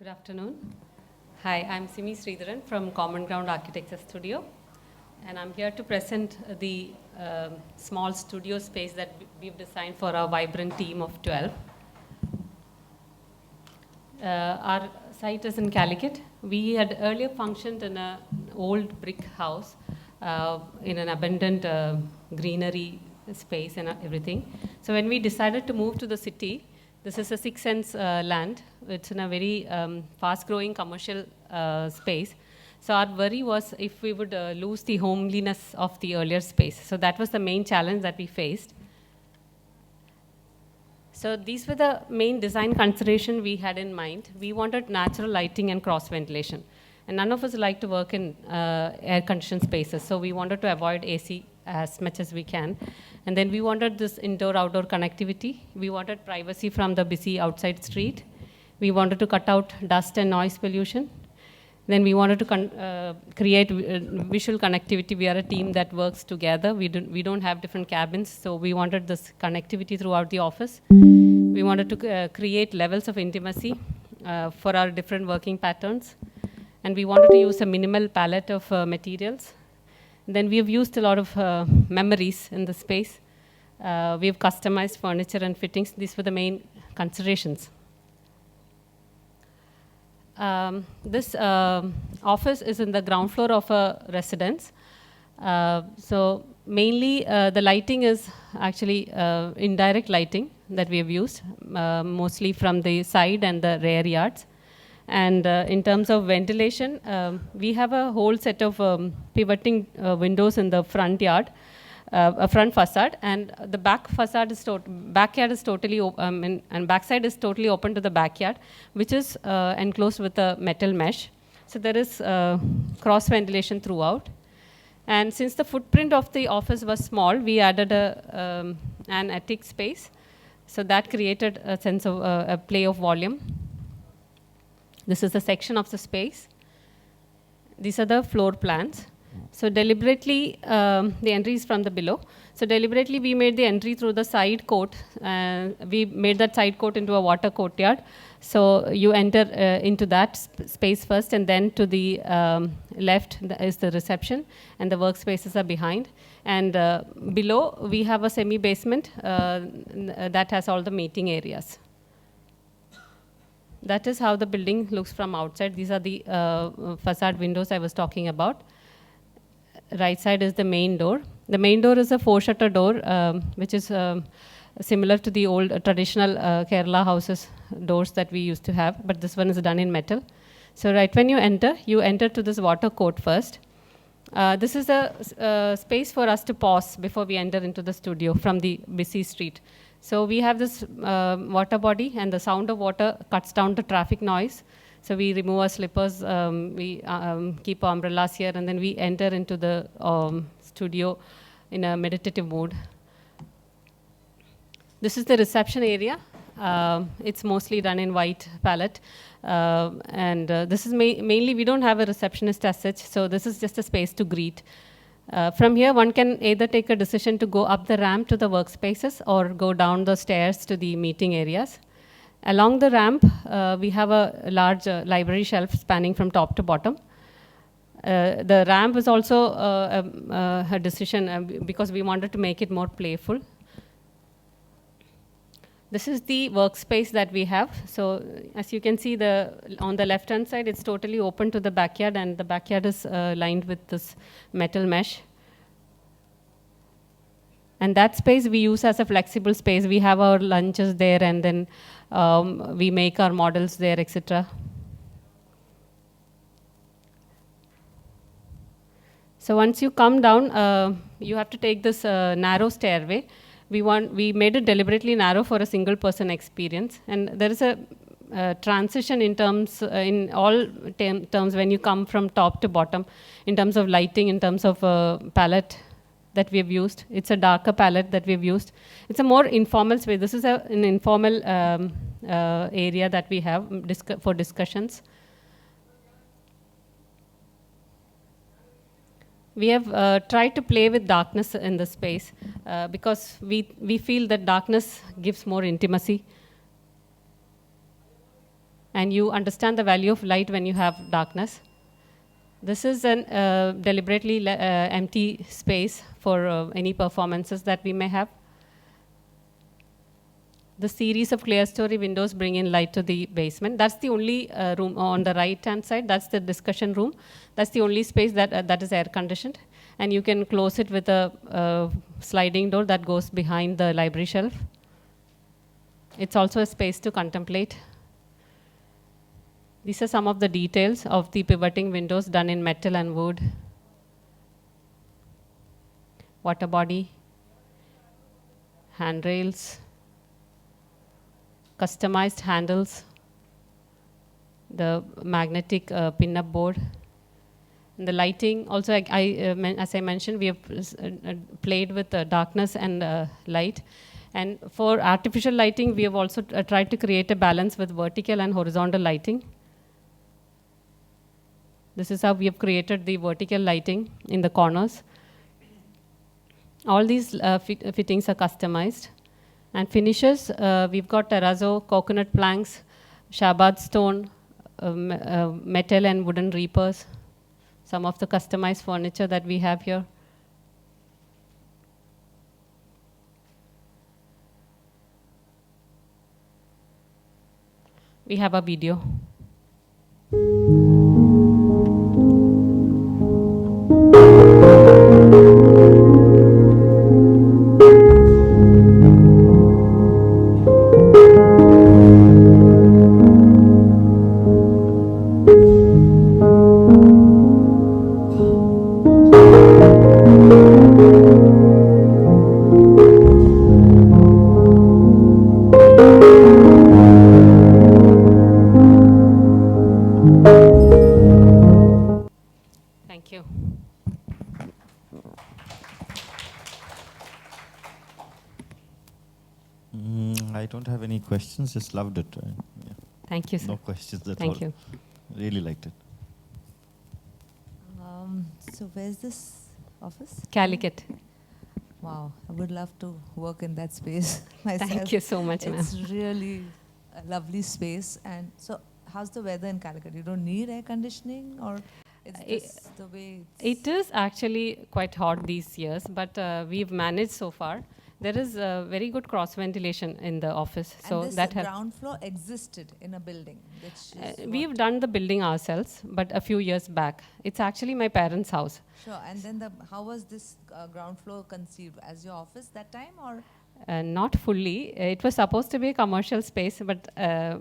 Good afternoon. Hi, I'm Simi Sreedharan from Common Ground Architecture Studio, and I'm here to present the small studio space that we've designed for our vibrant team of 12. Our site is in Calicut. We had earlier functioned in an old brick house in an abundant greenery space and everything. So when we decided to move to the city, this is a 6 cents land. It's in a very fast-growing commercial space. So our worry was if we would lose the homeliness of the earlier space. So that was the main challenge that we faced. So these were the main design consideration we had in mind. We wanted natural lighting and cross ventilation. And none of us like to work in air-conditioned spaces. So we wanted to avoid AC as much as we can. And then we wanted this indoor-outdoor connectivity. We wanted privacy from the busy outside street. We wanted to cut out dust and noise pollution. Then we wanted to create visual connectivity. We are a team that works together. We don't have different cabins, so we wanted this connectivity throughout the office. We wanted to create levels of intimacy for our different working patterns. And we wanted to use a minimal palette of materials. Then we have used a lot of memories in the space. We have customized furniture and fittings. These were the main considerations. This office is in the ground floor of a residence. So mainly the lighting is actually indirect lighting that we have used, mostly from the side and the rear yards. And in terms of ventilation, we have a whole set of pivoting windows in the front yard, a front facade, and the back facade is backyard is totally and backside is totally open to the backyard, which is enclosed with a metal mesh. So there is cross ventilation throughout. And since the footprint of the office was small, we added an attic space. So that created a sense of a play of volume. This is a section of the space. These are the floor plans. So deliberately, the entry is from the below. So deliberately, we made the entry through the side court. We made that side court into a water courtyard. So you enter into that space first, and then to the left is the reception, and the workspaces are behind. And below, we have a semi-basement that has all the meeting areas. That is how the building looks from outside. These are the facade windows I was talking about. Right side is the main door. The main door is a 4-shutter door, which is similar to the old traditional Kerala houses doors that we used to have, but this one is done in metal. So right when you enter to this water court first. This is a space for us to pause before we enter into the studio from the busy street. So we have this water body, and the sound of water cuts down the traffic noise. So we remove our slippers, we keep our umbrellas here, and then we enter into the studio in a meditative mood. This is the reception area. It's mostly done in white palette. And this is mainly, we don't have a receptionist as such, so this is just a space to greet. From here, one can either take a decision to go up the ramp to the workspaces or go down the stairs to the meeting areas. Along the ramp, we have a large library shelf spanning from top to bottom. The ramp is also a decision because we wanted to make it more playful. This is the workspace that we have. So as you can see, on the left-hand side, it's totally open to the backyard, and the backyard is lined with this metal mesh. And that space we use as a flexible space. We have our lunches there, and then we make our models there, etc. So once you come down, you have to take this narrow stairway. We made it deliberately narrow for a single person experience. And there is a transition in all terms when you come from top to bottom, in terms of lighting, in terms of palette that we have used. It's a darker palette that we've used. It's a more informal space. This is an informal area that we have for discussions. We have tried to play with darkness in the space because we feel that darkness gives more intimacy. and you understand the value of light when you have darkness. This is an deliberately empty space for any performances that we may have. The series of clear-story windows bring in light to the basement. That's the only room on the right-hand side. That's the discussion room. That's the only space that is air-conditioned. And you can close it with a sliding door that goes behind the library shelf. It's also a space to contemplate. These are some of the details of the pivoting windows done in metal and wood. Water body, handrails, customized handles, the magnetic pin-up board. And the lighting, also, as I mentioned, we have played with darkness and light. And for artificial lighting, we have also tried to create a balance with vertical and horizontal lighting. This is how we have created the vertical lighting in the corners. All these fittings are customized. And finishes, we've got terrazzo, coconut planks, shabad stone, metal and wooden reapers, some of the customized furniture that we have here. We have a video. Thank you. I don't have any questions, just loved it. Yeah. Thank you, sir. No questions at all. Thank you. Really liked it. So where's this office? Calicut. Wow, I would love to work in that space myself. Thank you so much, ma'am. It's really a lovely space. And so how's the weather in Calicut? You don't need air conditioning, or it's just the way It is actually quite hot these years, but we've managed so far. There is very good cross ventilation in the office. And So this that ground floor existed in a building, which is we've done the building ourselves, but a few years back. It's actually my parents' house. Sure. And then how was this ground floor conceived? As your office that time, or? Not fully. It was supposed to be a commercial space, but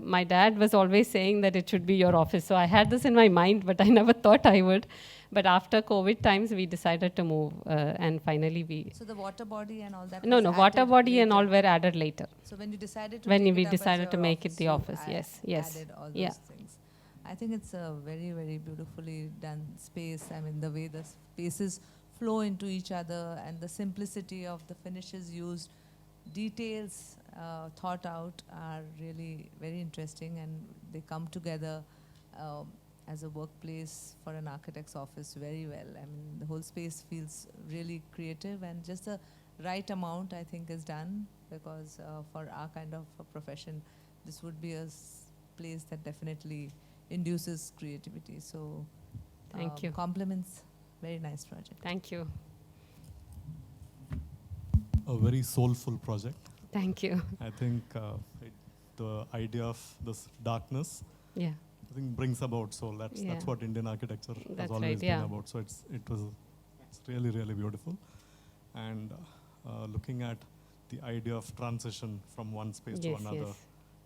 my dad was always saying that it should be your office. So I had this in my mind, but I never thought I would. But after COVID times, we decided to move, and finally we... So the water body and all that No, water body and all were added later. So when you decided to When take we it up as decided to your make it the you office, yes. added all Yeah. those things. I think it's a very, very beautifully done space. I mean, the way the spaces flow into each other and the simplicity of the finishes used, details thought out are really very interesting, and they come together as a workplace for an architect's office very well. I mean, the whole space feels really creative, and just the right amount, I think, is done, because for our kind of a profession, this would be a place that definitely induces creativity. So Thank you. compliments. Very nice project. Thank you. A very soulful project. Thank you. I think the idea of this darkness, Yeah. I think, brings about soul. That's what Indian architecture That's has always right, been yeah. about. So it's really, really beautiful. And looking at the idea of transition from one space to another,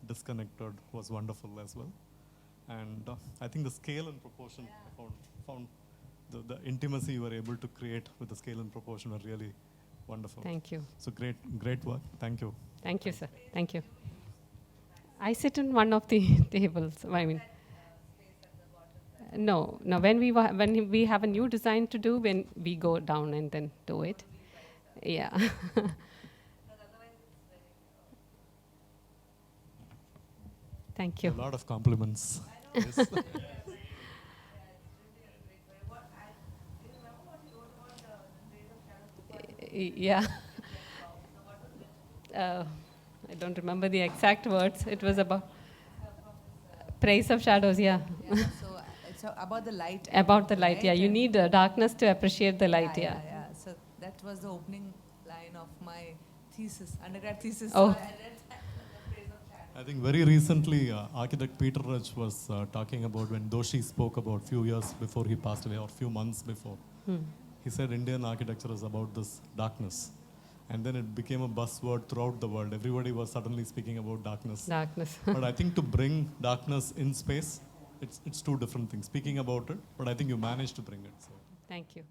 disconnected, was wonderful as well. And I think the scale and proportion, I found the intimacy you were able to create with the scale and proportion were really wonderful. Thank you. So great work. Thank you. Thank you, sir. Thank you. I sit in one of the tables. I mean, no. When we have a new design to do, when we go down and then do it. Yeah. Thank you. A lot of compliments. Yes. Yeah. I don't remember the exact words. It was about Praise of shadows, yeah. Yeah, so it's about the light. About the light, right? yeah. You need darkness to appreciate the light, yeah. So that was the opening line of my thesis, undergrad thesis. Oh. So I read that, the praise of shadows. I think very recently, architect Peter Raj was talking about when Doshi spoke about few years before he passed away, or few months before. He said Indian architecture is about this darkness. And then it became a buzzword throughout the world. Everybody was suddenly speaking about darkness. Darkness. But I think to bring darkness in space, it's two different things. Speaking about it, but I think you managed to bring it. So. Thank you.